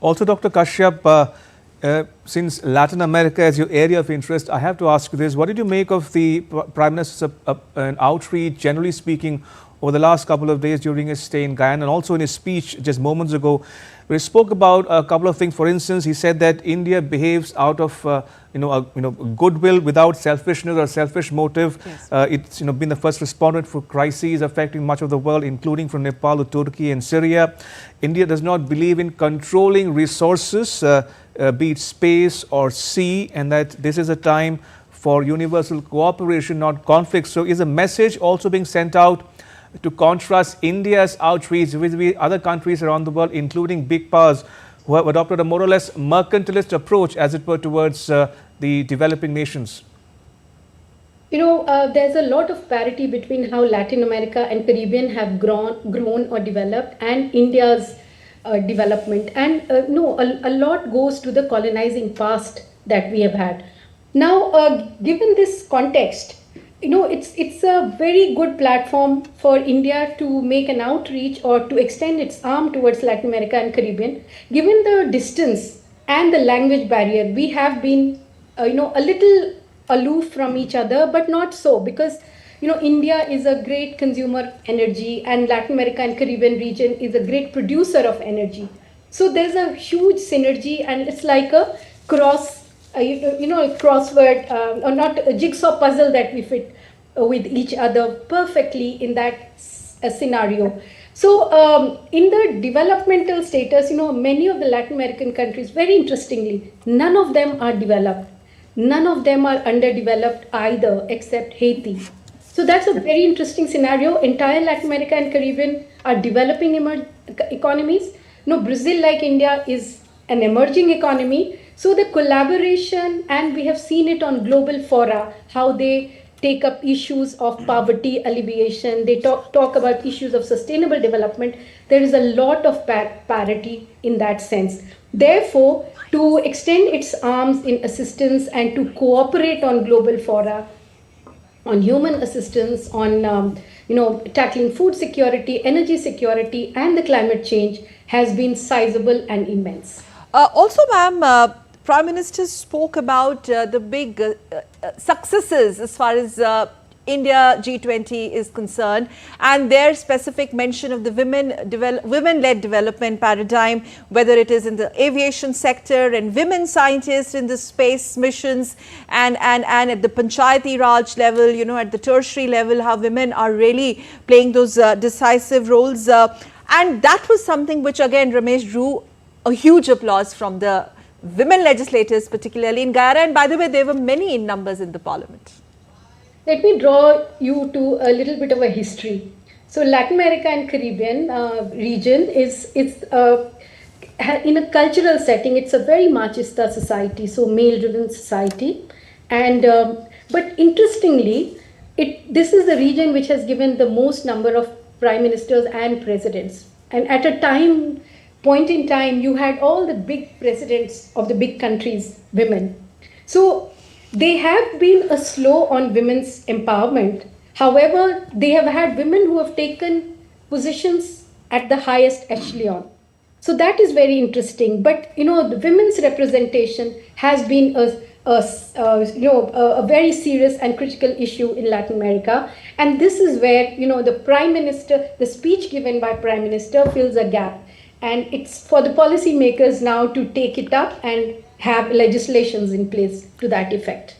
Also, Dr. Kashyap, since Latin America is your area of interest, I have to ask you this. What did you make of the Prime Minister's outreach, generally speaking, over the last couple of days during his stay in Guyana, and also in his speech just moments ago, where he spoke about a couple of things? For instance, he said that India behaves out of goodwill without selfishness or selfish motive. Yes. It's been the first respondent for crises affecting much of the world, including from Nepal to Turkey and Syria. India does not believe in controlling resources, be it space or sea, and that this is a time for universal cooperation, not conflict. So is a message also being sent out to contrast India's outreach with other countries around the world, including big powers who have adopted a more or less mercantilist approach, as it were, towards the developing nations? There's a lot of parity between how Latin America and Caribbean have grown or developed and India's development. And a lot goes to the colonizing past that we have had. Now, given this context, it's a very good platform for India to make an outreach or to extend its arm towards Latin America and Caribbean. Given the distance and the language barrier, we have been, a little aloof from each other, but not so, because, India is a great consumer energy and Latin America and Caribbean region is a great producer of energy. So there's a huge synergy, and it's like a crossword or not a jigsaw puzzle that we fit with each other perfectly in that scenario. So in the developmental status, many of the Latin American countries, very interestingly, none of them are developed. None of them are underdeveloped either, except Haiti. So that's a very interesting scenario. Entire Latin America and Caribbean are developing economies. Brazil, like India, is an emerging economy. So the collaboration, and we have seen it on global fora, how they take up issues of poverty alleviation, they talk about issues of sustainable development. There is a lot of parity in that sense. Therefore, to extend its arms in assistance and to cooperate on global fora, on human assistance, on tackling food security, energy security, and the climate change has been sizable and immense. Also, ma'am, Prime Minister spoke about the big successes as far as India G20 is concerned, and their specific mention of the women-led development paradigm, whether it is in the aviation sector and women scientists in the space missions, and at the Panchayati Raj level, at the tertiary level, how women are really playing those decisive roles. And that was something which, again, Ramesh, drew a huge applause from the women legislators, particularly in Guyana. And by the way, there were many in numbers in the parliament. Let me draw you to a little bit of a history. So Latin America and Caribbean region is in a cultural setting, it's a very machista society, so male-driven society. And but interestingly, this is the region which has given the most number of prime ministers and presidents. And at a point in time, you had all the big presidents of the big countries, women. So they have been slow on women's empowerment. However, they have had women who have taken positions at the highest echelon. So that is very interesting. But the women's representation has been a very serious and critical issue in Latin America. And this is where the Prime Minister, the speech given by Prime Minister fills a gap. And it's for the policymakers now to take it up and have legislations in place to that effect.